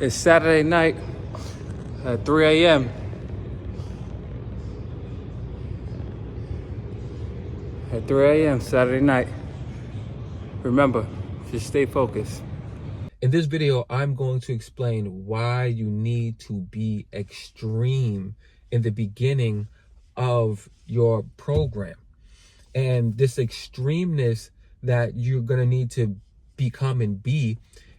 It's Saturday night at 3 a.m. At 3 a.m. Saturday night. Remember, just stay focused. In this video, I'm going to explain why you need to be extreme in the beginning of your program. And this extremeness that you're going to need to become and be,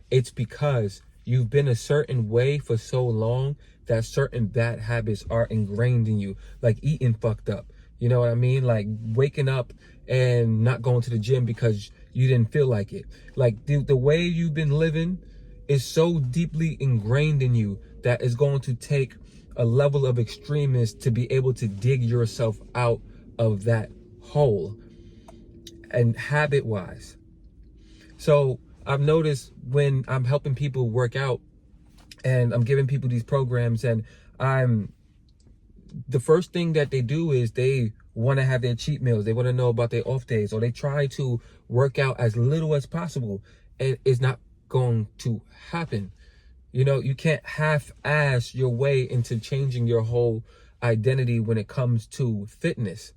it's because you've been a certain way for so long that certain bad habits are ingrained in you, like eating fucked up. You know what I mean? Like waking up and not going to the gym because you didn't feel like it. Like the way you've been living is so deeply ingrained in you that it's going to take a level of extremeness to be able to dig yourself out of that hole and habit wise. So I've noticed when I'm helping people work out and I'm giving people these programs, and the first thing that they do is they want to have their cheat meals. They want to know about their off days, or they try to work out as little as possible, and it's not going to happen. You know, you can't half-ass your way into changing your whole identity when it comes to fitness.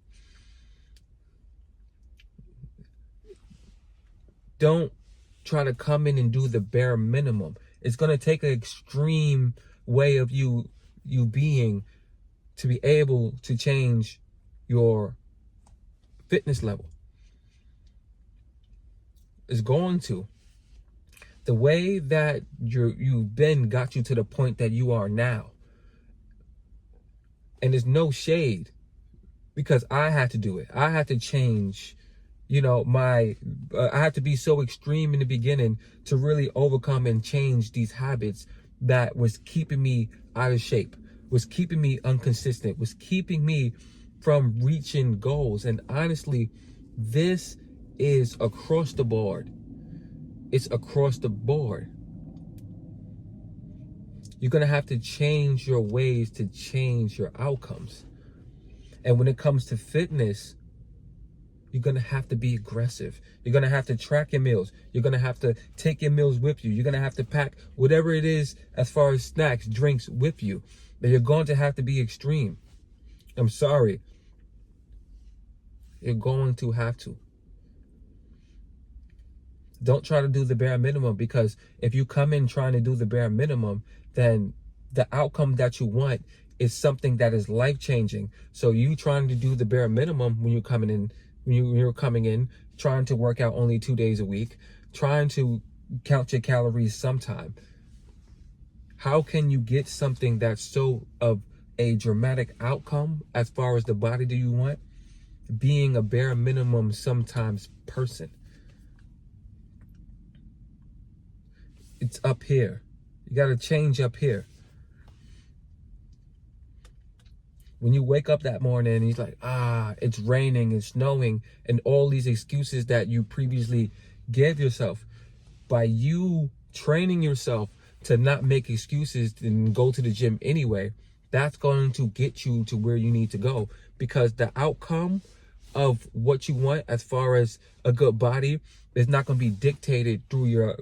Don't try to come in and do the bare minimum. It's going to take an extreme way of you being to be able to change your fitness level. It's going to. The way that you've been got you to the point that you are now. And there's no shade, because I had to do it. I had to change, I had to be so extreme in the beginning to really overcome and change these habits that was keeping me out of shape, was keeping me inconsistent, was keeping me from reaching goals. And honestly, this is across the board. It's across the board. You're going to have to change your ways to change your outcomes. And when it comes to fitness, you're going to have to be aggressive. You're going to have to track your meals. You're going to have to take your meals with you. You're going to have to pack whatever it is as far as snacks, drinks with you. But you're going to have to be extreme. I'm sorry. You're going to have to. Don't try to do the bare minimum, because if you come in trying to do the bare minimum, then the outcome that you want is something that is life-changing. So you trying to do the bare minimum when you're coming in, trying to work out only 2 days a week, trying to count your calories sometime. How can you get something that's so of a dramatic outcome as far as the body do you want, being a bare minimum sometimes person? It's up here. You got to change up here. When you wake up that morning and he's like, it's raining, it's snowing, and all these excuses that you previously gave yourself, by you training yourself to not make excuses and go to the gym anyway, that's going to get you to where you need to go. Because the outcome of what you want as far as a good body is not going to be dictated through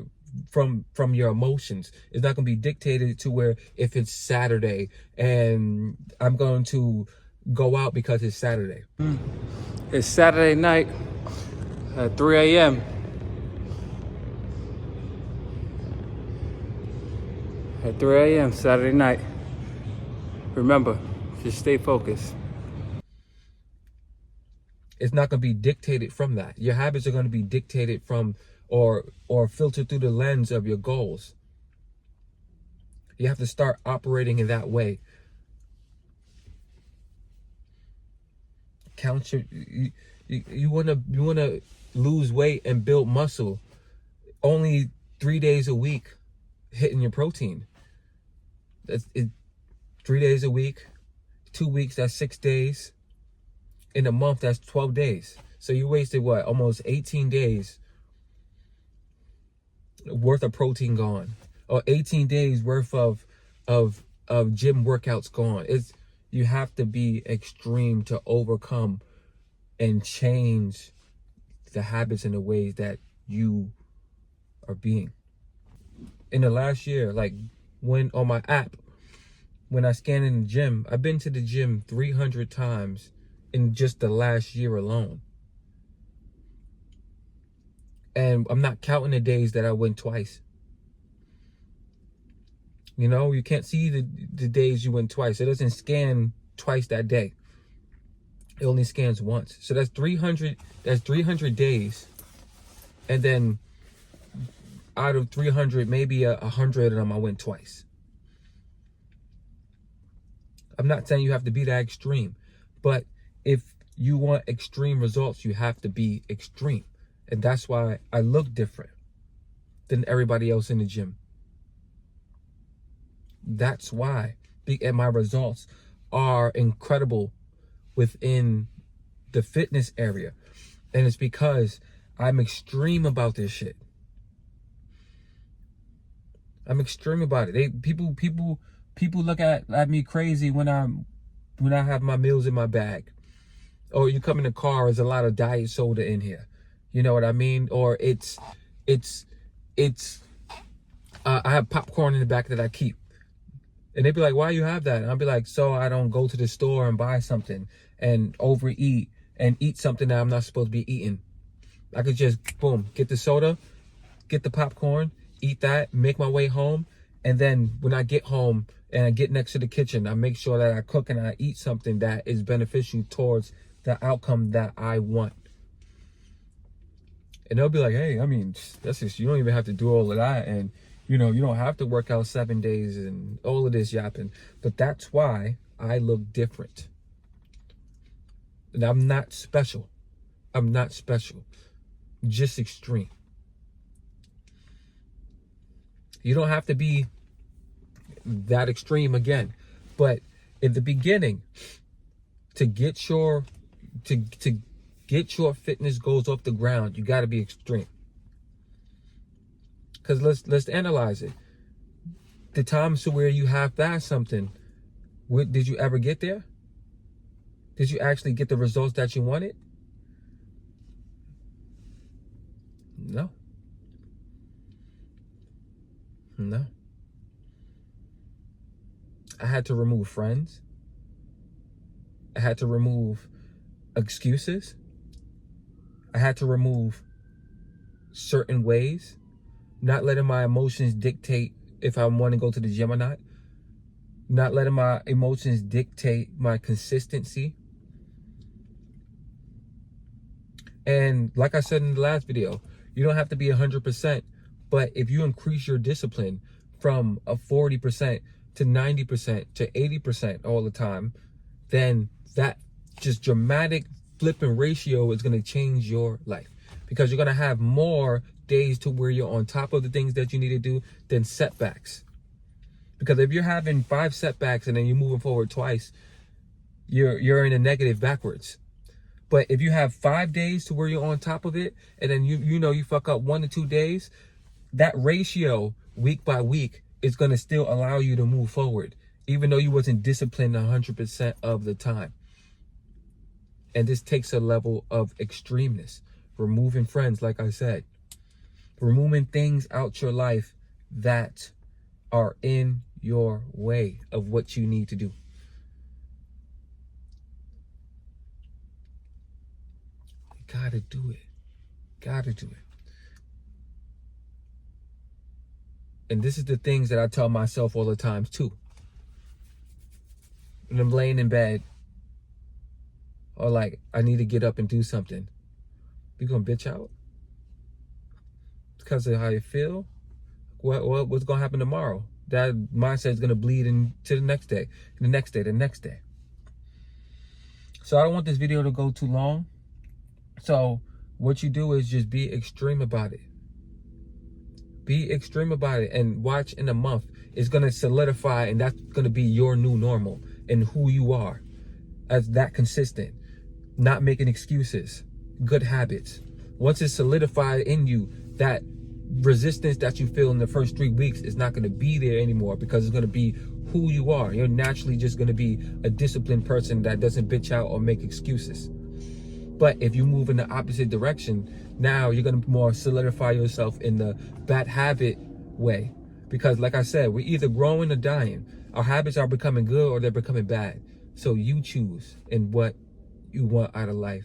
from your emotions. It's not going to be dictated to where if it's Saturday and I'm going to go out because it's Saturday. It's Saturday night at 3 a.m. At 3 a.m. Saturday night. Remember, just stay focused. It's not going to be dictated from that. Your habits are going to be dictated from or filtered through the lens of your goals. You have to start operating in that way. You want to lose weight and build muscle. Only 3 days a week hitting your protein. That's it. 3 days a week. 2 weeks, that's 6 days. In a month, that's 12 days. So you wasted what? Almost 18 days worth of protein gone, or 18 days worth of gym workouts gone. You have to be extreme to overcome and change the habits and the ways that you are being. In the last year, like when on my app, when I scan in the gym, I've been to the gym 300 times in just the last year alone. And I'm not counting the days that I went twice. You know, you can't see the days you went twice. It doesn't scan twice that day. It only scans once. So that's 300 days. And then out of 300, maybe 100 of them I went twice. I'm not saying you have to be that extreme, but if you want extreme results, you have to be extreme. And that's why I look different than everybody else in the gym. That's why. And my results are incredible within the fitness area. And it's because I'm extreme about this shit. I'm extreme about it. People look at me crazy when I have my meals in my bag. Or you come in the car, there's a lot of diet soda in here. You know what I mean? Or I have popcorn in the back that I keep. And they'd be like, why you have that? And I'll be like, so I don't go to the store and buy something and overeat and eat something that I'm not supposed to be eating. I could just, boom, get the soda, get the popcorn, eat that, make my way home. And then when I get home and I get next to the kitchen, I make sure that I cook and I eat something that is beneficial towards the outcome that I want. And they'll be like, hey, I mean, that's just, you don't even have to do all of that. And, you know, you don't have to work out 7 days and all of this yapping. But that's why I look different. And I'm not special. I'm not special. Just extreme. You don't have to be that extreme again. But in the beginning, to get your fitness goals off the ground, you got to be extreme. Because let's analyze it. The times to where you half-assed something, did you ever get there? Did you actually get the results that you wanted? No. No. I had to remove friends. I had to remove excuses. I had to remove certain ways, not letting my emotions dictate if I want to go to the gym or not, not letting my emotions dictate my consistency. And like I said in the last video, you don't have to be 100%, but if you increase your discipline from a 40% to 90% to 80% all the time, then that just dramatic flipping ratio is going to change your life, because you're going to have more days to where you're on top of the things that you need to do than setbacks. Because if you're having 5 setbacks and then you're moving forward twice, you're in a negative backwards. But if you have 5 days to where you're on top of it, and then you fuck up 1 to 2 days, that ratio week by week is going to still allow you to move forward, even though you wasn't disciplined 100% of the time. And this takes a level of extremeness. Removing friends, like I said. Removing things out your life that are in your way of what you need to do. You gotta do it. Gotta do it. And this is the things that I tell myself all the time too. When I'm laying in bed, or like, I need to get up and do something. You gonna bitch out? Because of how you feel? What's gonna happen tomorrow? That mindset is gonna bleed into the next day, the next day, the next day. So I don't want this video to go too long. So what you do is just be extreme about it. Be extreme about it, and watch in a month. It's gonna solidify, and that's gonna be your new normal and who you are as that consistent. Not making excuses, good habits. Once it's solidified in you, that resistance that you feel in the first 3 weeks is not going to be there anymore, because it's going to be who you are. You're naturally just going to be a disciplined person that doesn't bitch out or make excuses. But if you move in the opposite direction, now you're going to more solidify yourself in the bad habit way, Because like I said, we're either growing or dying. Our habits are becoming good or they're becoming bad. So you choose in what you want out of life.